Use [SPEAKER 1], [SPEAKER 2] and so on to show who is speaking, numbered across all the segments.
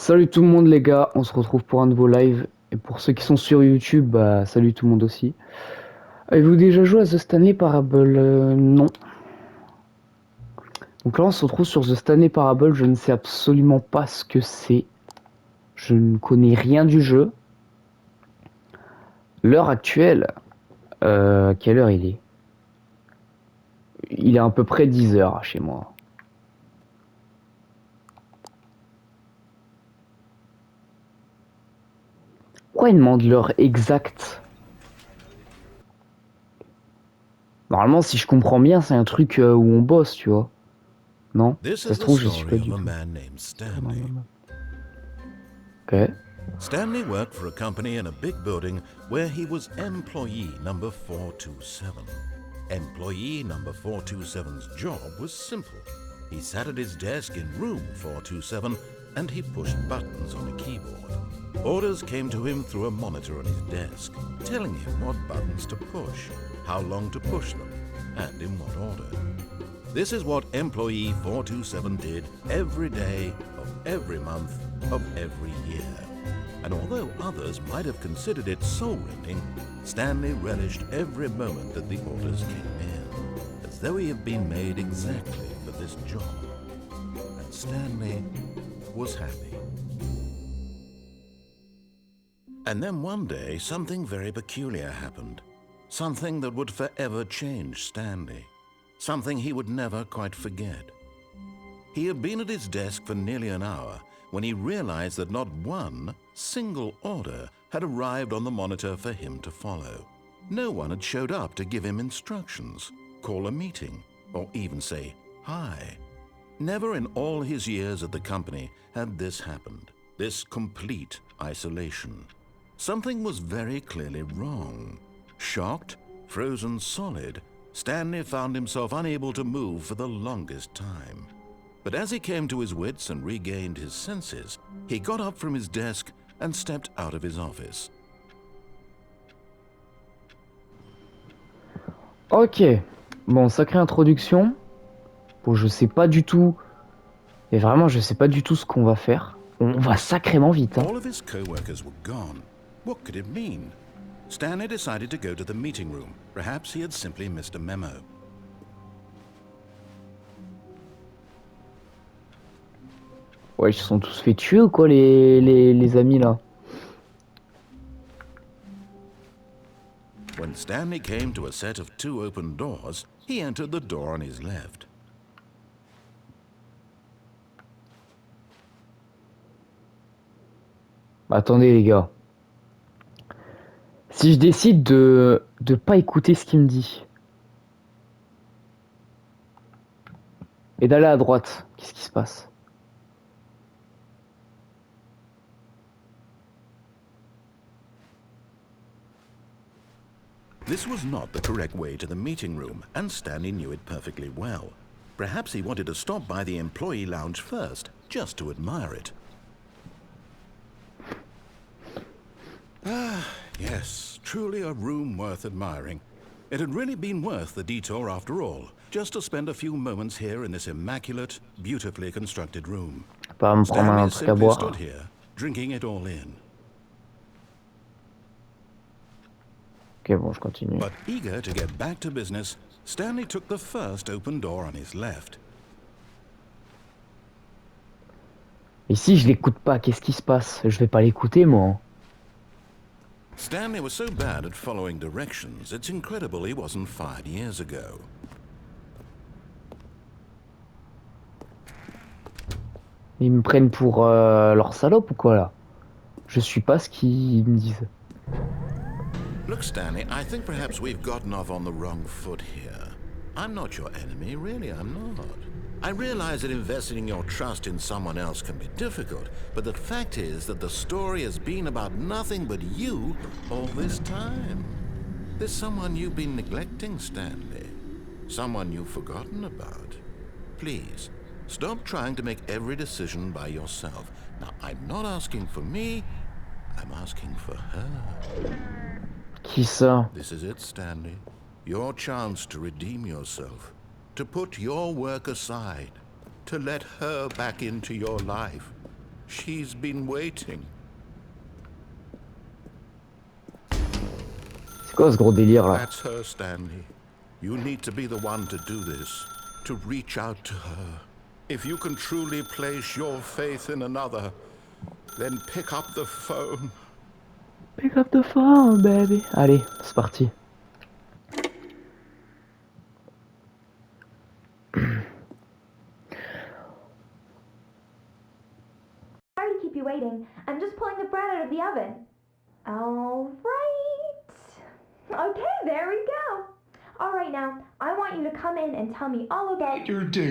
[SPEAKER 1] Salut tout le monde les gars, on se retrouve pour un nouveau live. Et pour ceux qui sont sur YouTube, bah salut tout le monde aussi. Avez-vous déjà joué à The Stanley Parable? Non. Donc là on se retrouve sur The Stanley Parable, je ne sais absolument pas ce que c'est. Je ne connais rien du jeu. L'heure actuelle, quelle heure il est? Il est à peu près 10 heures chez moi. Pourquoi il demande l'heure exacte? Normalement si je comprends bien c'est un truc où on bosse, tu vois. Non?
[SPEAKER 2] This
[SPEAKER 1] Ça
[SPEAKER 2] is
[SPEAKER 1] se
[SPEAKER 2] the
[SPEAKER 1] trouve je suis pas
[SPEAKER 2] story
[SPEAKER 1] du
[SPEAKER 2] of a
[SPEAKER 1] tout.
[SPEAKER 2] man named Stanley.
[SPEAKER 1] Ok.
[SPEAKER 2] Stanley worked for a company in a big building where he was employee number 427. Employee number 427's job was simple. He sat at his desk in room 427 and he pushed buttons on a keyboard. Orders came to him through a monitor on his desk, telling him what buttons to push, how long to push them, and in what order. This is what employee 427 did every day of every month of every year. And although others might have considered it soul-rending, Stanley relished every moment that the orders came in, as though he had been made exactly for this job. And Stanley was happy. And then one day, something very peculiar happened. Something that would forever change Stanley. Something he would never quite forget. He had been at his desk for nearly an hour when he realized that not one single order had arrived on the monitor for him to follow. No one had showed up to give him instructions, call a meeting, or even say hi. Never in all his years at the company had this happened, this complete isolation. Something was very clearly wrong. Shocked, frozen solid, Stanley found himself unable to move for the longest time. But as he came to his wits and regained his senses, he got up from his desk and stepped out of his office.
[SPEAKER 1] Ok. Bon, sacrée introduction. Bon, je sais pas du tout. Et vraiment, je sais pas du tout ce qu'on va faire. On va sacrément vite, hein.
[SPEAKER 2] All of his co-workers were gone. What could it mean? Stanley decided to go to the meeting room. Perhaps he had simply missed a memo.
[SPEAKER 1] Ouais, ils se sont tous fait tuer ou quoi, les amis, là?
[SPEAKER 2] When Stanley came to a set of two open doors, he entered the door on his left.
[SPEAKER 1] Attendez, les gars. Si je décide de pas écouter ce qu'il me dit et d'aller à droite, qu'est-ce qui se passe?
[SPEAKER 2] This was not the correct way to the meeting room, and Stanley knew it perfectly well. Perhaps he wanted to stop by the employee lounge first, just to admire it. Ah, yes, truly a room worth admiring. It had really been worth the detour after all, just to spend a few moments here in this immaculate, beautifully constructed room.
[SPEAKER 1] Pas me prendre un
[SPEAKER 2] Stanley
[SPEAKER 1] truc à
[SPEAKER 2] simply
[SPEAKER 1] boire.
[SPEAKER 2] stood here, drinking it all in.
[SPEAKER 1] Ok, bon, je continue.
[SPEAKER 2] But eager to get back to business, Stanley took the first open door on his left.
[SPEAKER 1] Et si je l'écoute pas, qu'est-ce qui se passe? Je vais pas l'écouter, moi.
[SPEAKER 2] Stanley was so bad at following directions, it's incredible he wasn't fired years ago.
[SPEAKER 1] Ils me prennent pour leur salope ou quoi, là? Je suis pas ce qu'ils me disent.
[SPEAKER 2] Look, Stanley, I think perhaps we've gotten off on the wrong foot here. I'm not your enemy, really, I'm not. I realize that investing your trust in someone else can be difficult, but the fact is that the story has been about nothing but you all this time. There's someone you've been neglecting, Stanley. Someone you've forgotten about. Please, stop trying to make every decision by yourself. Now, I'm not asking for me, I'm asking for her.
[SPEAKER 1] Qui ça?
[SPEAKER 2] This is it, Stanley. Your chance to redeem yourself. To put your work aside. To let her back into your life. She's been waiting.
[SPEAKER 1] C'est quoi ce gros délire là?
[SPEAKER 2] That's her, Stanley. You need to be the one to do this, to reach out to her. If you can truly place your faith in another, then pick up the phone.
[SPEAKER 1] Pick up the phone, baby. Allez, c'est parti.
[SPEAKER 3] Sorry to keep you waiting. I'm just pulling the bread out of the oven. All right. Okay, there we go. All right, now, I want you to come in and tell me all about your day.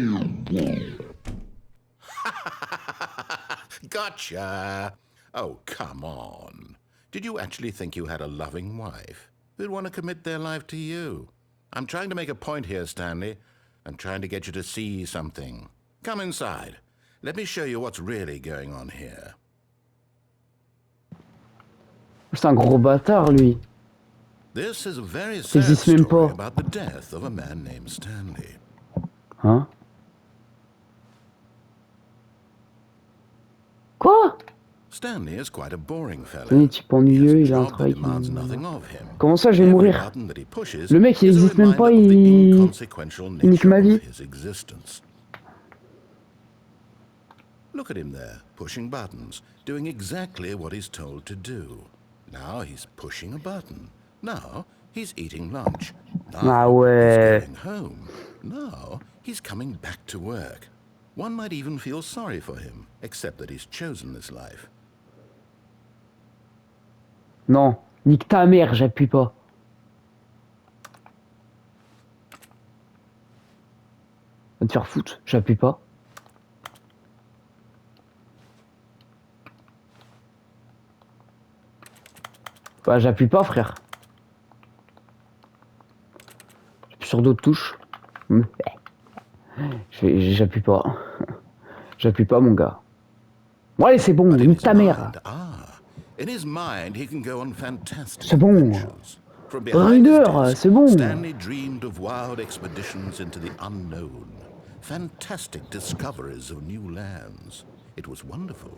[SPEAKER 2] Gotcha. Oh, come on. Did you actually think you had a loving wife who'd want to commit their life to you? I'm trying to make a point here, Stanley. I'm trying to get you to see something. Come inside. Let me show you what's really going on here.
[SPEAKER 1] C'est un gros bâtard, lui.
[SPEAKER 2] This is a very sad
[SPEAKER 1] Existe même
[SPEAKER 2] story
[SPEAKER 1] pas.
[SPEAKER 2] about the death of a man named Stanley.
[SPEAKER 1] Hein? Quoi?
[SPEAKER 2] Stanley is quite a boring
[SPEAKER 1] C'est un
[SPEAKER 2] fellow.
[SPEAKER 1] type
[SPEAKER 2] He has
[SPEAKER 1] ennuyeux,
[SPEAKER 2] a
[SPEAKER 1] il a un
[SPEAKER 2] job that
[SPEAKER 1] travail qui...
[SPEAKER 2] demands nothing of him.
[SPEAKER 1] Comment ça, je vais
[SPEAKER 2] Every
[SPEAKER 1] mourir?
[SPEAKER 2] button that he pushes
[SPEAKER 1] Le mec, il
[SPEAKER 2] is a
[SPEAKER 1] existe même pas,
[SPEAKER 2] reminder of the
[SPEAKER 1] il
[SPEAKER 2] inconsequential
[SPEAKER 1] nique
[SPEAKER 2] nature
[SPEAKER 1] ma vie.
[SPEAKER 2] of his existence. Look at him there, pushing buttons, doing exactly what he's told to do. Now he's pushing a button. Now he's eating lunch.
[SPEAKER 1] Ah
[SPEAKER 2] Now
[SPEAKER 1] ouais.
[SPEAKER 2] he's going home. Now he's coming back to work. One might even feel sorry for him, except that he's chosen this life.
[SPEAKER 1] Non, nique ta mère, j'appuie pas. Va te faire foutre, j'appuie pas. Bah j'appuie pas, frère. J'appuie sur d'autres touches. J'appuie pas. J'appuie pas, mon gars. Bon allez, c'est bon,
[SPEAKER 2] But in
[SPEAKER 1] nique
[SPEAKER 2] his
[SPEAKER 1] ta mère.
[SPEAKER 2] mind, in his mind, he can go on fantastic
[SPEAKER 1] C'est bon.
[SPEAKER 2] adventures. From behind his
[SPEAKER 1] Rider,
[SPEAKER 2] desk,
[SPEAKER 1] c'est bon.
[SPEAKER 2] Stanley dreamed of wild expeditions into the unknown, fantastic discoveries of new lands. It was wonderful.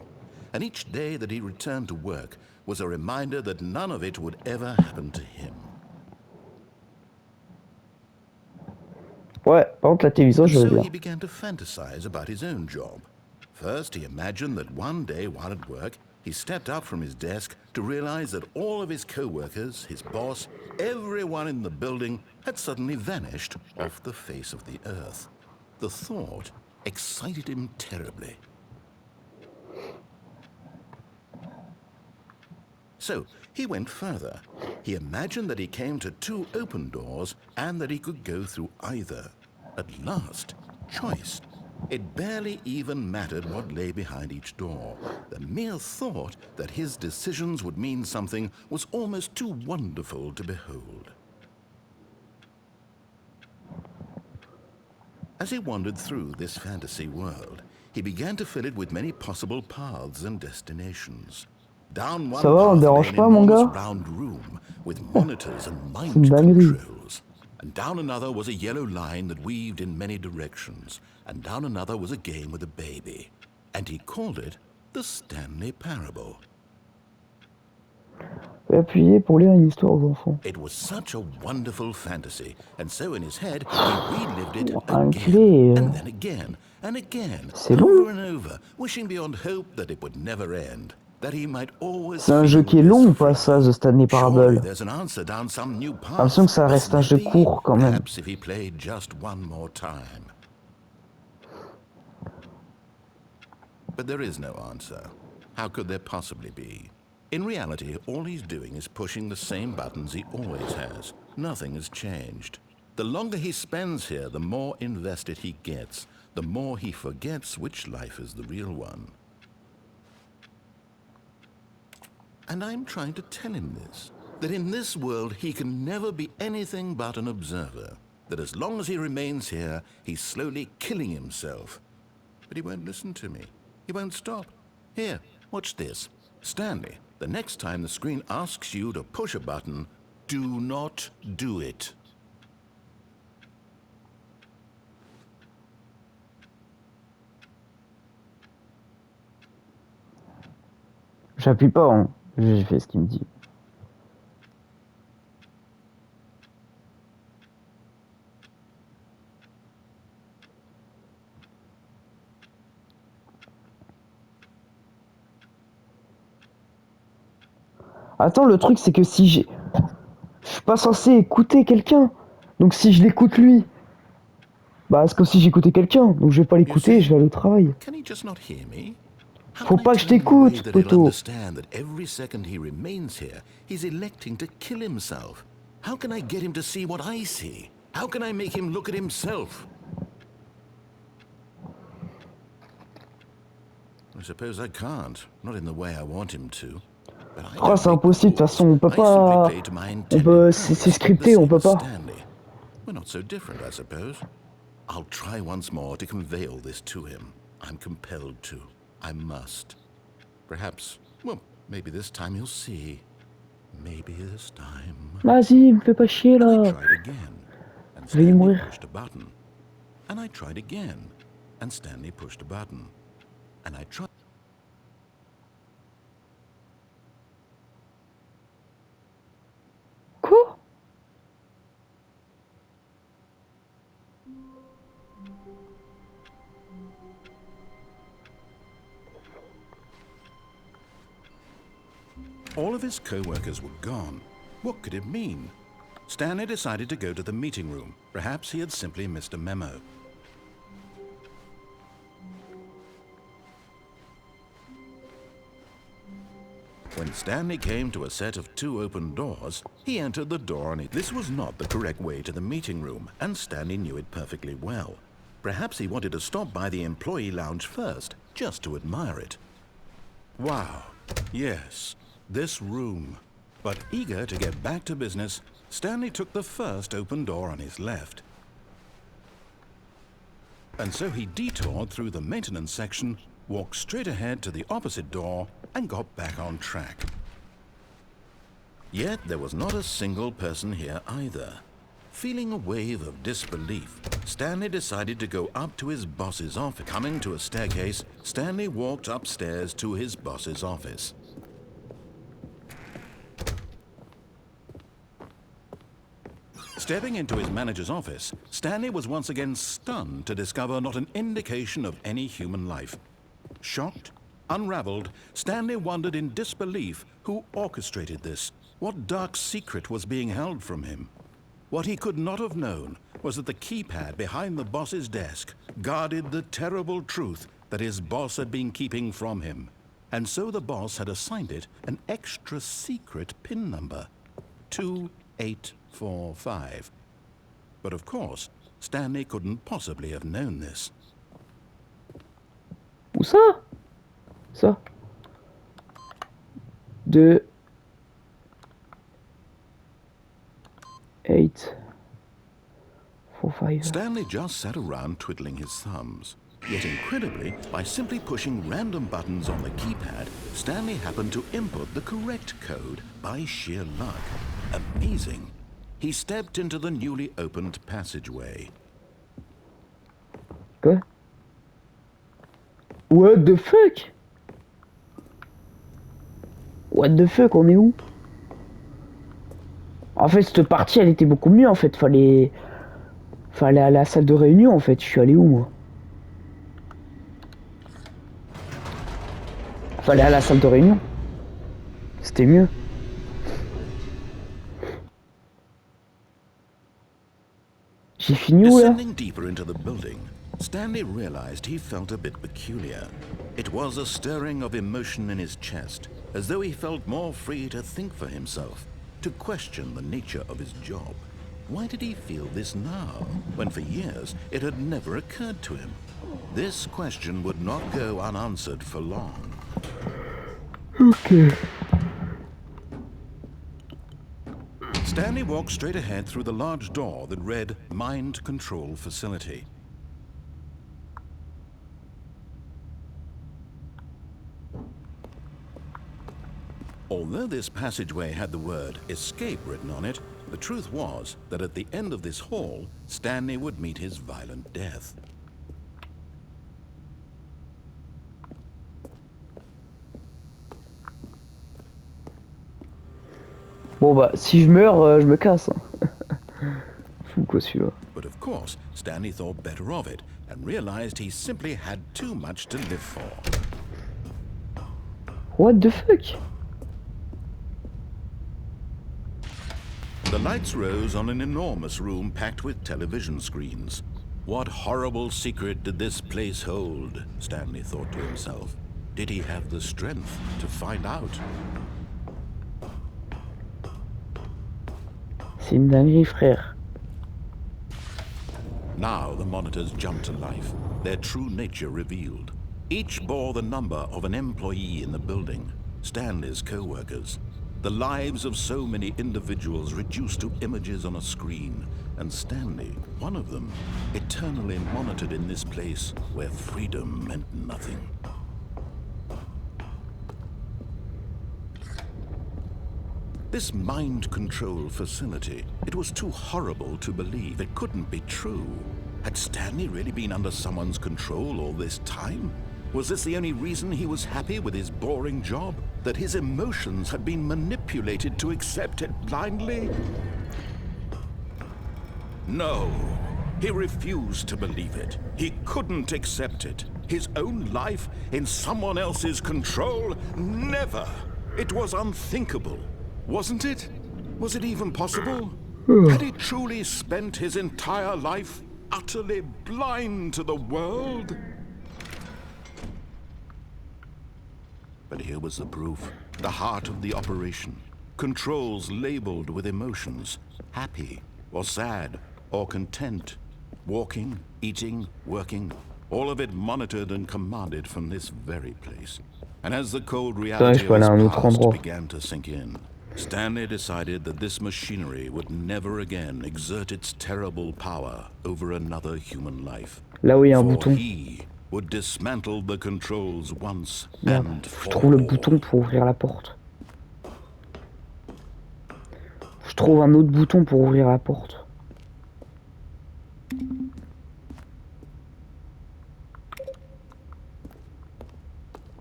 [SPEAKER 2] And each day that he returned to work was a reminder that none of it would ever happen to him.
[SPEAKER 1] Ouais, par contre la télévision,
[SPEAKER 2] And
[SPEAKER 1] je veux
[SPEAKER 2] so
[SPEAKER 1] bien.
[SPEAKER 2] he began to fantasize about his own job. First, he imagined that one day while at work, he stepped up from his desk to realize that all of his co-workers, his boss, everyone in the building had suddenly vanished off the face of the earth. The thought excited him terribly. So he went further. He imagined that he came to two open doors and that he could go through either. At last, choice. It barely even mattered what lay behind each door. The mere thought that his decisions would mean something was almost too wonderful to behold. As he wandered through this fantasy world, he began to fill it with many possible paths and destinations. Down one
[SPEAKER 1] Ça va, on
[SPEAKER 2] path lay
[SPEAKER 1] dérange
[SPEAKER 2] an
[SPEAKER 1] pas, mon
[SPEAKER 2] enormous
[SPEAKER 1] gune
[SPEAKER 2] round room with monitors and mind
[SPEAKER 1] dinguerie.
[SPEAKER 2] controls. And down another was a yellow line that weaved in many directions. And down another was a game with a baby. And he called it the Stanley Parable.
[SPEAKER 1] Appuyer pour lire une histoire aux enfants.
[SPEAKER 2] It was such a wonderful fantasy, and so in his head he relived it
[SPEAKER 1] Enculé.
[SPEAKER 2] again, and then again, and again,
[SPEAKER 1] C'est
[SPEAKER 2] over
[SPEAKER 1] long.
[SPEAKER 2] and over, wishing beyond hope that it would never end, that he might always
[SPEAKER 1] C'est un jeu
[SPEAKER 2] feel
[SPEAKER 1] qui est
[SPEAKER 2] his
[SPEAKER 1] long ou pas
[SPEAKER 2] freedom.
[SPEAKER 1] ça, The Stanley
[SPEAKER 2] Surely
[SPEAKER 1] Parable?
[SPEAKER 2] there's an answer down some new
[SPEAKER 1] J'ai l'impression
[SPEAKER 2] path.
[SPEAKER 1] que ça reste un
[SPEAKER 2] Mustn't
[SPEAKER 1] jeu
[SPEAKER 2] there be?
[SPEAKER 1] court quand même.
[SPEAKER 2] Perhaps if he played just one more time. But there is no answer. How could there possibly be? In reality, all he's doing is pushing the same buttons he always has. Nothing has changed. The longer he spends here, the more invested he gets, the more he forgets which life is the real one. And I'm trying to tell him this, that in this world he can never be anything but an observer, that as long as he remains here, he's slowly killing himself. But he won't listen to me. He won't stop. Here, watch this. Stanley, the next time the screen asks you to push a button, do not do it.
[SPEAKER 1] J'appuie pas, hein. J'ai fait ce qu'il me dit. Attends, le truc c'est que si j'ai... Je suis pas censé écouter quelqu'un. Donc si je l'écoute lui, bah c'est comme si j'écoutais quelqu'un. Donc je vais pas
[SPEAKER 2] You
[SPEAKER 1] l'écouter, je
[SPEAKER 2] see,
[SPEAKER 1] vais aller au travail.
[SPEAKER 2] can he just not hear me? How
[SPEAKER 1] Faut
[SPEAKER 2] can I
[SPEAKER 1] pas que je
[SPEAKER 2] tell him in a way
[SPEAKER 1] t'écoute,
[SPEAKER 2] that he'll
[SPEAKER 1] poto.
[SPEAKER 2] understand that every second he remains here, he's electing to kill himself? How can I get him to see what I see? How can I make him look at himself? I suppose I can't, not in the way I want him to. But I
[SPEAKER 1] Oh,
[SPEAKER 2] don't
[SPEAKER 1] c'est
[SPEAKER 2] make the
[SPEAKER 1] impossible, de toute
[SPEAKER 2] rules.
[SPEAKER 1] façon, on peut
[SPEAKER 2] I simply
[SPEAKER 1] pas...
[SPEAKER 2] play to my
[SPEAKER 1] On
[SPEAKER 2] intended
[SPEAKER 1] peut... C'est
[SPEAKER 2] purpose, the
[SPEAKER 1] scripté, on
[SPEAKER 2] same
[SPEAKER 1] peut
[SPEAKER 2] as
[SPEAKER 1] pas.
[SPEAKER 2] Stanley. We're not so different, I suppose. I'll try once more to convey all this to him. I'm compelled to. I must. Perhaps, well, maybe this time he'll see. Maybe this time.
[SPEAKER 1] Vas-y, me fais pas chier,
[SPEAKER 2] And I
[SPEAKER 1] là.
[SPEAKER 2] tried again, and
[SPEAKER 1] Je vais y
[SPEAKER 2] Stanley
[SPEAKER 1] mourir.
[SPEAKER 2] pushed a button. And I tried again, and Stanley pushed a button. And I tried.
[SPEAKER 1] Quoi?
[SPEAKER 2] All of his co-workers were gone. What could it mean? Stanley decided to go to the meeting room. Perhaps he had simply missed a memo. When Stanley came to a set of 2 open doors, he entered the door on it. This was not the correct way to the meeting room, and Stanley knew it perfectly well. Perhaps he wanted to stop by the employee lounge first, just to admire it. Wow, yes, this room. But eager to get back to business, Stanley took the first open door on his left. And so he detoured through the maintenance section, walked straight ahead to the opposite door, and got back on track. Yet there was not a single person here either. Feeling a wave of disbelief, Stanley decided to go up to his boss's office. Coming to a staircase, Stanley walked upstairs to his boss's office. Stepping into his manager's office, Stanley was once again stunned to discover not an indication of any human life. Shocked, unraveled, Stanley wondered in disbelief who orchestrated this. What dark secret was being held from him? What he could not have known was that the keypad behind the boss's desk guarded the terrible truth that his boss had been keeping from him. And so the boss had assigned it an extra secret PIN number, 2845. But of course, Stanley couldn't possibly have known this.
[SPEAKER 1] Où ça? Ça. 2 8 4 5.
[SPEAKER 2] Stanley just sat around twiddling his thumbs. Yet incredibly, by simply pushing random buttons on the keypad, Stanley happened to input the correct code by sheer luck. Amazing. He stepped into the newly opened passageway.
[SPEAKER 1] Quoi? What the fuck? What the fuck, on est où? En fait, cette partie, elle était beaucoup mieux, en fait. Fallait aller à la salle de réunion, en fait. Je suis allé où, moi? Fallait aller à la salle de réunion. C'était mieux. J'ai fini où, là?
[SPEAKER 2] Descending deeper into the building, Stanley realized he felt a bit peculiar. It was a stirring of emotion in his chest, as though he felt more free to think for himself, to question the nature of his job. Why did he feel this now, when for years it had never occurred to him? This question would not go unanswered for long.
[SPEAKER 1] Okay.
[SPEAKER 2] Stanley walked straight ahead through the large door that read Mind Control Facility. Although this passageway had the word escape written on it, the truth was that at the end of this hall, Stanley would meet his violent death.
[SPEAKER 1] Bon bah, si je meurs, je me casse. Hein. Fou quoi celui-là.
[SPEAKER 2] But of course, Stanley thought better of it and realized he simply had too much to live for.
[SPEAKER 1] What the fuck?
[SPEAKER 2] The lights rose on an enormous room packed with television screens. What horrible secret did this place hold? Stanley thought to himself. Did he have the strength to find out?
[SPEAKER 1] C'est une dinguerie, frère.
[SPEAKER 2] Now the monitors jumped to life, their true nature revealed. Each bore the number of an employee in the building, Stanley's co-workers. The lives of so many individuals reduced to images on a screen, and Stanley, one of them, eternally monitored in this place where freedom meant nothing. This mind control facility, it was too horrible to believe. It couldn't be true. Had Stanley really been under someone's control all this time? Was this the only reason he was happy with his boring job? That his emotions had been manipulated to accept it blindly? No, he refused to believe it. He couldn't accept it. His own life in someone else's control? Never! It was unthinkable. Wasn't it? Was it even possible? Had he truly spent his entire life utterly blind to the world? But here was the proof, the heart of the operation. Controls labeled with emotions, happy or sad or content. Walking, eating, working, all of it monitored and commanded from this very place. And as the cold reality of his past began to sink in, Stanley decided that this machinery would never again exert its terrible power over another human life.
[SPEAKER 1] Là où il y a un
[SPEAKER 2] For
[SPEAKER 1] bouton.
[SPEAKER 2] he would dismantle the controls once
[SPEAKER 1] Merde,
[SPEAKER 2] and
[SPEAKER 1] je
[SPEAKER 2] for
[SPEAKER 1] trouve le
[SPEAKER 2] all.
[SPEAKER 1] bouton pour ouvrir la porte. Je trouve un autre bouton pour ouvrir la porte.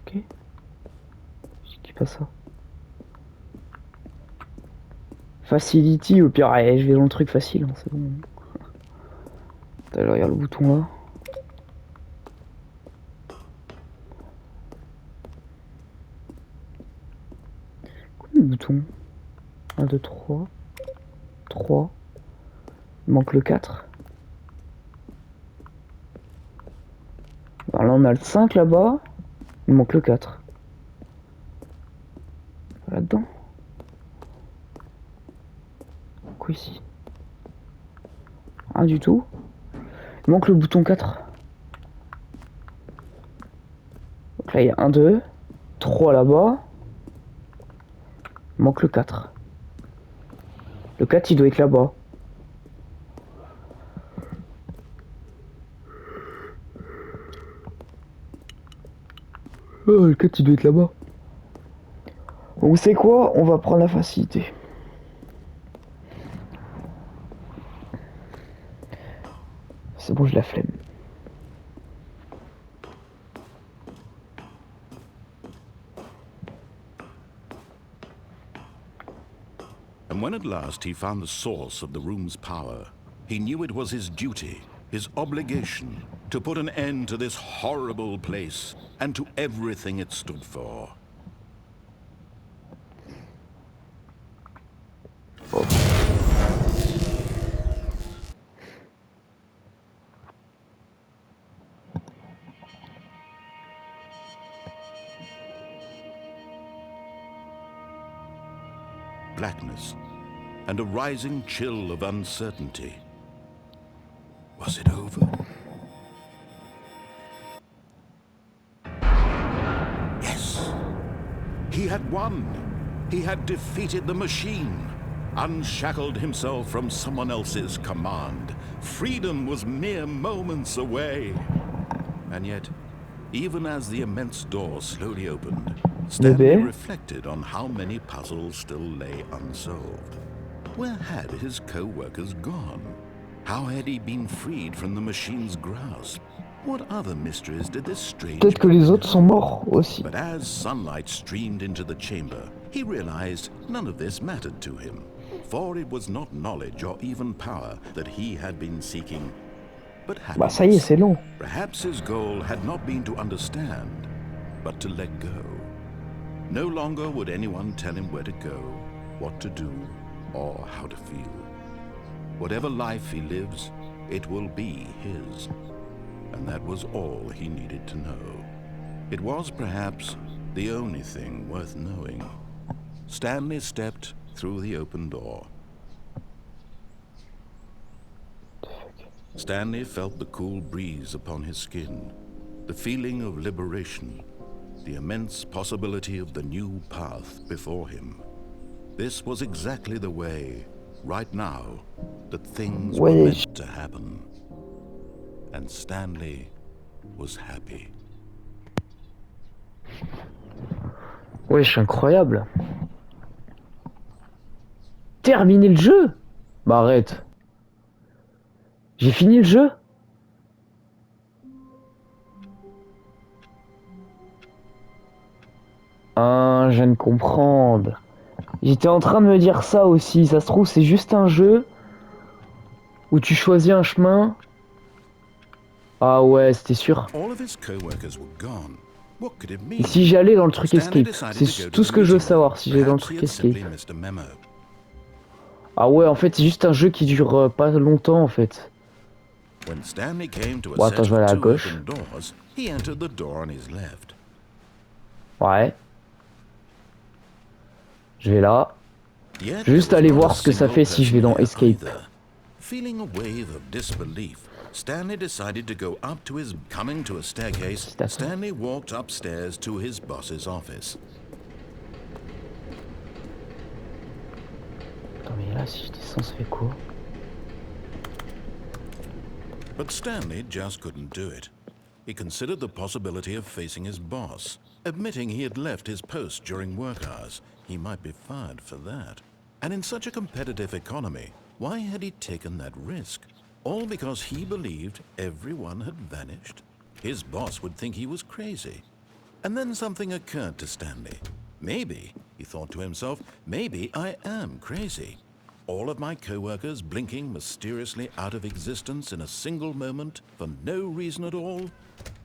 [SPEAKER 1] Ok. Je dis pas ça. Facility, au pire, allez, je vais dans le truc facile, hein, c'est bon. Attends, je regarde le bouton là. Combien de boutons? 1, 2, 3. 3. Il manque le 4. Alors là, on a le 5 là-bas. Il manque le 4. Là-dedans. Quoi ici? Rien du tout. Il manque le bouton 4. Donc là il y a 1, 2, 3 là-bas. Il manque le 4. Le 4 il doit être là-bas. Oh, le 4 il doit être là-bas. Donc c'est quoi? On va prendre la facilité. C'est bon, j'ai la flemme.
[SPEAKER 2] And when at last he found the source of the room's power, he knew it was his duty, his obligation, to put an end to this horrible place and to everything it stood for. Blackness and a rising chill of uncertainty. Was it over? Yes! He had won! He had defeated the machine, unshackled himself from someone else's command. Freedom was mere moments away. And yet, even as the immense door slowly opened, Stanley reflected on how many puzzles still lay unsolved. Where had his co-workers gone? How had he been freed from the machine's grasp? What other mysteries did this strange...
[SPEAKER 1] Peut-être que les autres sont morts aussi.
[SPEAKER 2] But as sunlight streamed into the chamber, He realized none of this mattered to him, for it was not knowledge or even power that he had been seeking, but
[SPEAKER 1] Bah ça y est,
[SPEAKER 2] happiness.
[SPEAKER 1] c'est long.
[SPEAKER 2] Perhaps his goal had not been to understand, but to let go. No longer would anyone tell him where to go, what to do, or how to feel. Whatever life he lives, it will be his. And that was all he needed to know. It was perhaps the only thing worth knowing. Stanley stepped through the open door. Stanley felt the cool breeze upon his skin, the feeling of liberation, the immense possibility of the new path before him. This was exactly the way, right now, that things were meant to happen. And Stanley was happy.
[SPEAKER 1] Wesh, incroyable. Terminer le jeu? Bah arrête. J'ai fini le jeu? Ah, je viens de comprendre. J'étais en train de me dire ça aussi. Ça se trouve, c'est juste un jeu où tu choisis un chemin. Ah ouais, c'était sûr. Et si j'allais dans le truc escape, c'est tout ce que je veux savoir, si j'allais dans le truc escape. Ah ouais, en fait, c'est juste un jeu qui dure pas longtemps, en fait. Bon, attends, je vais aller à gauche. Ouais. Je vais là. Je vais juste aller voir ce que ça fait si je vais dans escape.
[SPEAKER 2] Feeling a wave of disbelief, Stanley decided to go up to his... Coming to a staircase, Stanley walked upstairs to his boss's office.
[SPEAKER 1] Attends, mais là, si je descends, ça fait quoi?
[SPEAKER 2] But Stanley just couldn't do it. He considered the possibility of facing his boss. Admitting he had left his post during work hours, he might be fired for that. And in such a competitive economy, why had he taken that risk? All because he believed everyone had vanished? His boss would think he was crazy. And then something occurred to Stanley. Maybe, he thought to himself, maybe I am crazy. All of my co-workers blinking mysteriously out of existence in a single moment for no reason at all?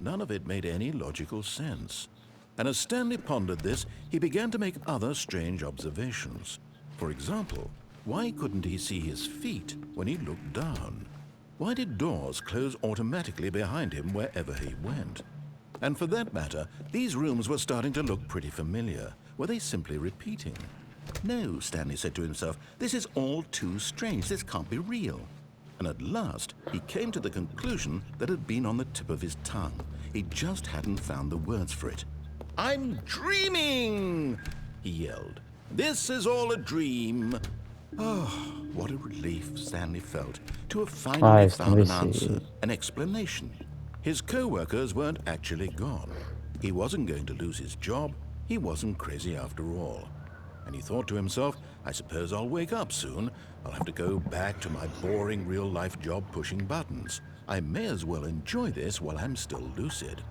[SPEAKER 2] None of it made any logical sense. And as Stanley pondered this, he began to make other strange observations. For example, why couldn't he see his feet when he looked down? Why did doors close automatically behind him wherever he went? And for that matter, these rooms were starting to look pretty familiar. Were they simply repeating? No, Stanley said to himself, this is all too strange. This can't be real. And at last, he came to the conclusion that had been on the tip of his tongue. He just hadn't found the words for it. I'm dreaming, he yelled. This is all a dream. Oh, what a relief Stanley felt to have finally found an answer, an explanation. His co-workers weren't actually gone. He wasn't going to lose his job. He wasn't crazy after all. And he thought to himself, I suppose I'll wake up soon. I'll have to go back to my boring real-life job pushing buttons. I may as well enjoy this while I'm still lucid.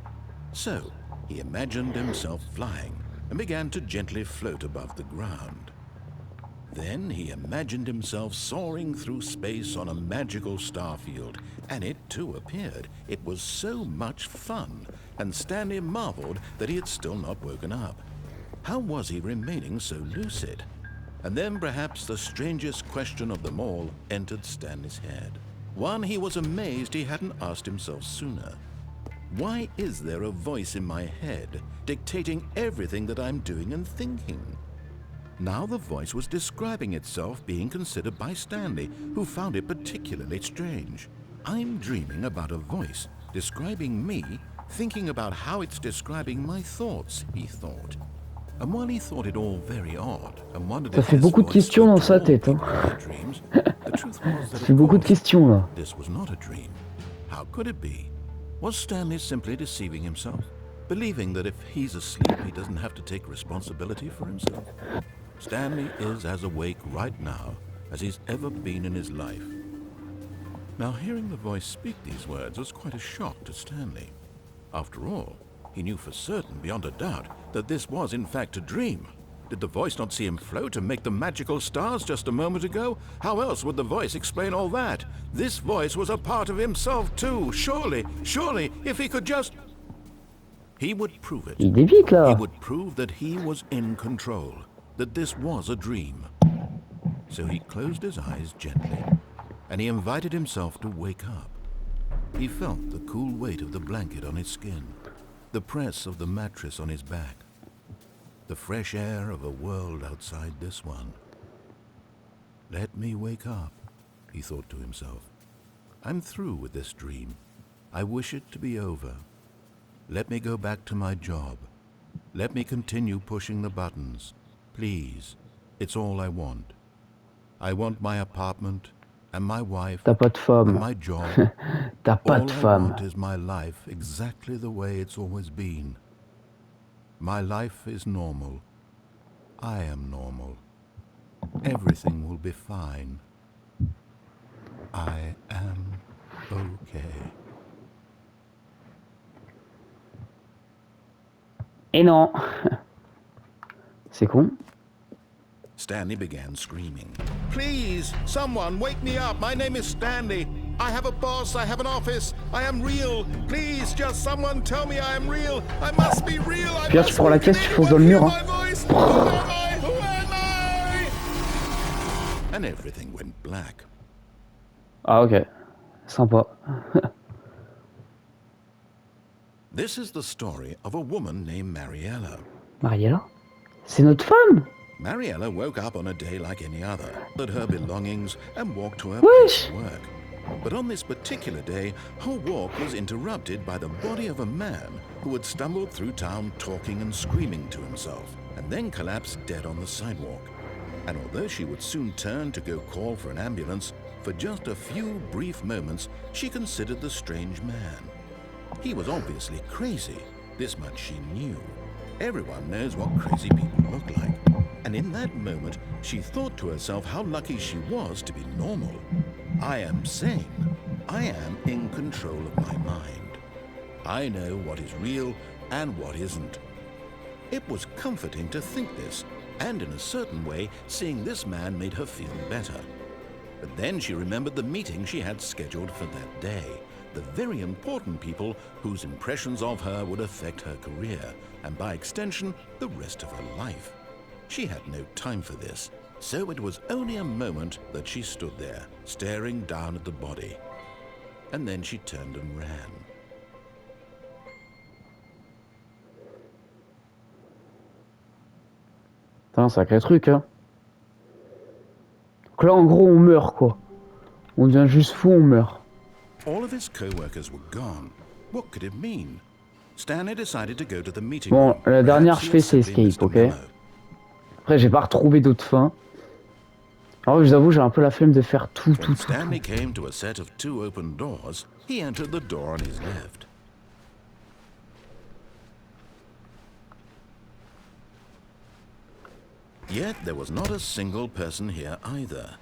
[SPEAKER 2] So, he imagined himself flying and began to gently float above the ground. Then he imagined himself soaring through space on a magical starfield, and it too appeared. It was so much fun, and Stanley marveled that he had still not woken up. How was he remaining so lucid? And then perhaps the strangest question of them all entered Stanley's head. One he was amazed he hadn't asked himself sooner. Why is there a voice in my head dictating everything that I'm doing and thinking? Now the voice was describing itself being considered by Stanley, who found it particularly strange. I'm dreaming about a voice describing me, thinking about how it's describing my thoughts, he thought. And while he thought it all very odd and wondered
[SPEAKER 1] Ça fait beaucoup de questions dans sa tête. Hein. Ça fait beaucoup de questions là.
[SPEAKER 2] This was not a dream. How could it be? Was Stanley simply deceiving himself, believing that if he's asleep he doesn't have to take responsibility for himself? Stanley is as awake right now as he's ever been in his life. Now hearing the voice speak these words was quite a shock to Stanley. After all, he knew for certain, beyond a doubt, that this was in fact a dream. Did the voice not see him float and make the magical stars just a moment ago? How else would the voice explain all that? This voice was a part of himself too. Surely, if he could just... He would prove it.
[SPEAKER 1] Il débite là.
[SPEAKER 2] He would prove that he was in control, that this was a dream. So he closed his eyes gently, and he invited himself to wake up. He felt the cool weight of the blanket on his skin, the press of the mattress on his back, the fresh air of a world outside this one. Let me wake up, he thought to himself. I'm through with this dream. I wish it to be over. Let me go back to my job. Let me continue pushing the buttons. Please, it's all I want. I want my apartment and my wife
[SPEAKER 1] T'as pas de femme.
[SPEAKER 2] and my job.
[SPEAKER 1] T'as pas de
[SPEAKER 2] All I
[SPEAKER 1] femme.
[SPEAKER 2] want is my life exactly the way it's always been. My life is normal. I am normal. Everything will be fine. I am okay.
[SPEAKER 1] Et non. C'est con.
[SPEAKER 2] Stanley began screaming. Please, someone, wake me up. My name is Stanley. I have a boss. I have an office. I am real. Please, just someone tell me I am real. I must be real.
[SPEAKER 1] Pierre, tu prends la caisse, tu fonces dans le mur. Hein.
[SPEAKER 2] Who am I? And everything went black.
[SPEAKER 1] Ah ok. Sympa.
[SPEAKER 2] This is the story of a woman named Mariella.
[SPEAKER 1] Mariella? C'est notre femme?
[SPEAKER 2] Mariella woke up on a day like any other, gathered her belongings, and walked to her
[SPEAKER 1] Wesh.
[SPEAKER 2] place of work. But on this particular day, her walk was interrupted by the body of a man who had stumbled through town talking and screaming to himself, and then collapsed dead on the sidewalk. And although she would soon turn to go call for an ambulance, for just a few brief moments, she considered the strange man. He was obviously crazy. This much she knew. Everyone knows what crazy people look like. And in that moment, she thought to herself how lucky she was to be normal. I am sane. I am in control of my mind. I know what is real and what isn't. It was comforting to think this, and in a certain way, seeing this man made her feel better. But then she remembered the meeting she had scheduled for that day. The very important people whose impressions of her would affect her career, and by extension, the rest of her life. She had no time for this, so it was only a moment that she stood there, staring down at the body. And then she turned and ran.
[SPEAKER 1] C'est un sacré truc, hein. Donc là, en gros, on meurt, quoi. On devient juste fou, on meurt.
[SPEAKER 2] All of his co-workers were gone. What could it mean? Stanley decided to go to the meeting
[SPEAKER 1] Bon,
[SPEAKER 2] room.
[SPEAKER 1] la dernière,
[SPEAKER 2] Perhaps
[SPEAKER 1] je
[SPEAKER 2] he
[SPEAKER 1] fais,
[SPEAKER 2] had
[SPEAKER 1] c'est
[SPEAKER 2] simply
[SPEAKER 1] escape,
[SPEAKER 2] missed a
[SPEAKER 1] ok?
[SPEAKER 2] memo.
[SPEAKER 1] Après, j'ai pas retrouvé d'autres fins. Alors, je vous avoue, j'ai un peu la flemme de faire tout.
[SPEAKER 2] When Stanley came to a set of 2 open doors, he entered the door on his left. Yet there was not a single person here either.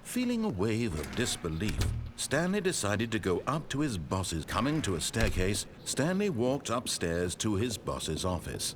[SPEAKER 2] Feeling a wave of disbelief, Stanley decided to go up to his boss's. Coming to a staircase, Stanley walked upstairs to his boss's office.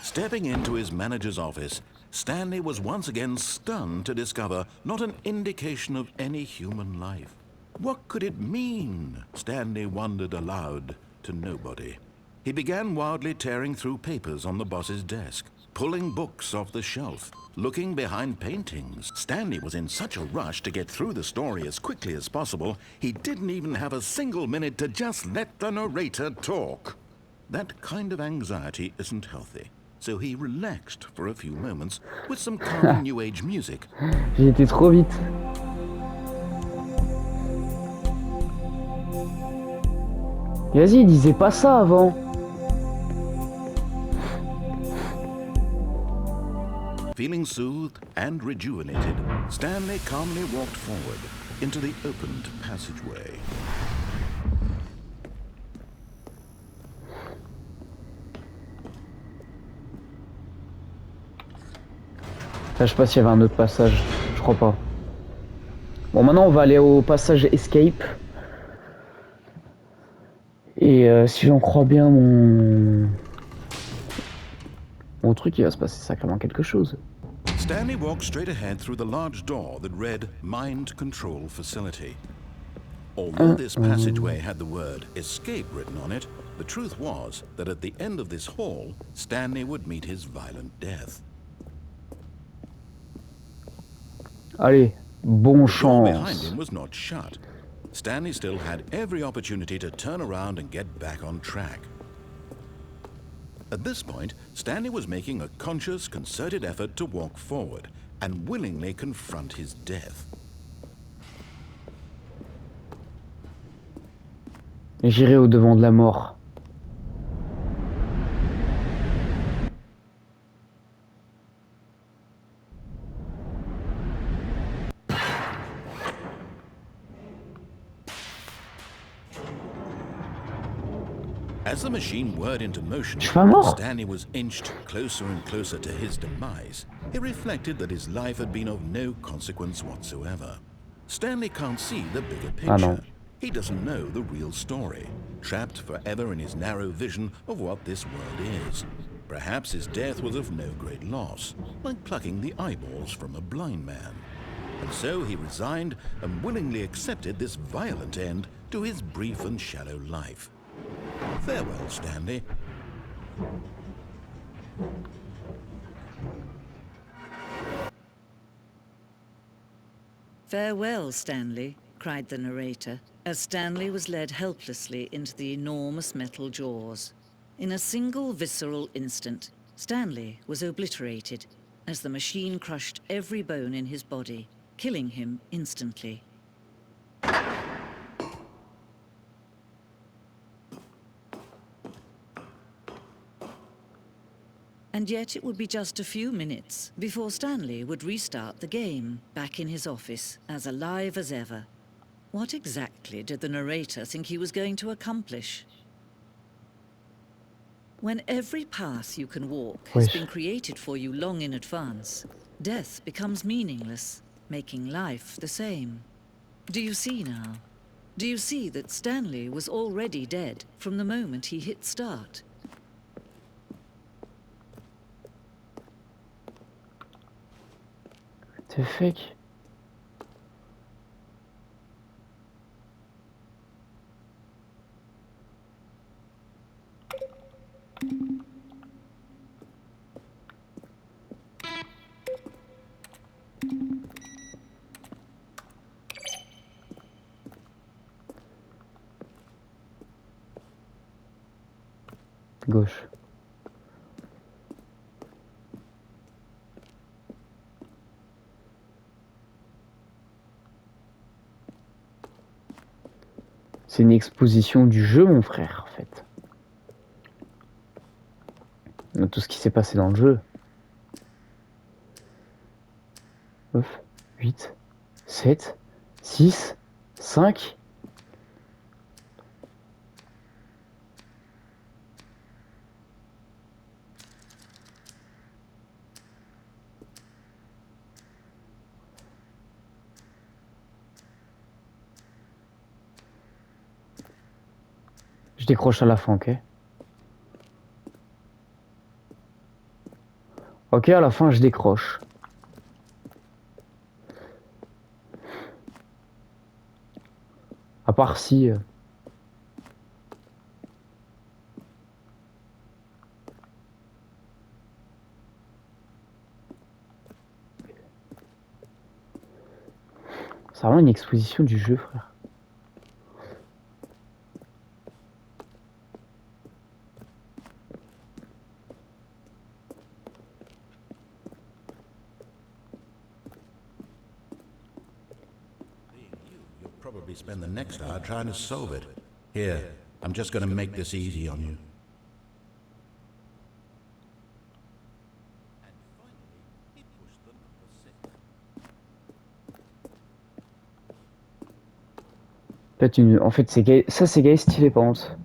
[SPEAKER 2] Stepping into his manager's office, Stanley was once again stunned to discover not an indication of any human life. What could it mean? Stanley wondered aloud to nobody. He began wildly tearing through papers on the boss's desk, pulling books off the shelf, looking behind paintings. Stanley was in such a rush to get through the story as quickly as possible, he didn't even have a single minute to just let the narrator talk. That kind of anxiety isn't healthy. So he relaxed for a few moments with some calming New Age music.
[SPEAKER 1] J'ai été trop vite. Vas-y, il disait pas ça avant.
[SPEAKER 2] Feeling soothed and rejuvenated, Stanley calmly walked forward into the opened passageway.
[SPEAKER 1] Là, je sais pas s'il y avait un autre passage. Je crois pas. Bon, maintenant, on va aller au passage Escape. Et si j'en crois bien, mon truc, il va se passer sacrément quelque chose.
[SPEAKER 2] Stanley walked straight ahead through the large door that read Mind Control Facility. Although this passageway had the word escape written on it, the truth was that at the end of this hall, Stanley would meet his violent death.
[SPEAKER 1] Allez, bon
[SPEAKER 2] The door behind
[SPEAKER 1] chance.
[SPEAKER 2] him was not shut. Stanley still had every opportunity to turn around and get back on track. At this point, Stanley was making a conscious, concerted effort to walk forward and willingly confront his death.
[SPEAKER 1] J'irai au devant de la mort.
[SPEAKER 2] As the machine whirred into motion,
[SPEAKER 1] Je suis pas mort.
[SPEAKER 2] Stanley was inched closer and closer to his demise. He reflected that his life had been of no consequence whatsoever. Stanley can't see the bigger
[SPEAKER 1] Ah non.
[SPEAKER 2] picture. He doesn't know the real story, trapped forever in his narrow vision of what this world is. Perhaps his death was of no great loss, like plucking the eyeballs from a blind man. And so he resigned and willingly accepted this violent end to his brief and shallow life. Farewell, Stanley.
[SPEAKER 4] Farewell, Stanley, cried the narrator, as Stanley was led helplessly into the enormous metal jaws. In a single visceral instant, Stanley was obliterated as the machine crushed every bone in his body, killing him instantly. And yet it would be just a few minutes before Stanley would restart the game, back in his office, as alive as ever. What exactly did the narrator think he was going to accomplish? When every path you can walk has been created for you long in advance, death becomes meaningless, making life the same. Do you see now? Do you see that Stanley was already dead from the moment he hit start?
[SPEAKER 1] C'est fake. Gauche. C'est une exposition du jeu, mon frère, en fait. De tout ce qui s'est passé dans le jeu. 9, 8, 7, 6, 5. Je décroche à la fin, ok? Ok, à la fin, je décroche. À part si... C'est vraiment une exposition du jeu, frère.
[SPEAKER 2] Probably spend the next hour trying to solve it. Here, I'm just going to make this easy on you. And finally, he pushed the number 6.
[SPEAKER 1] Peut-être une... En fait, ça, c'est gay stylé, par contre.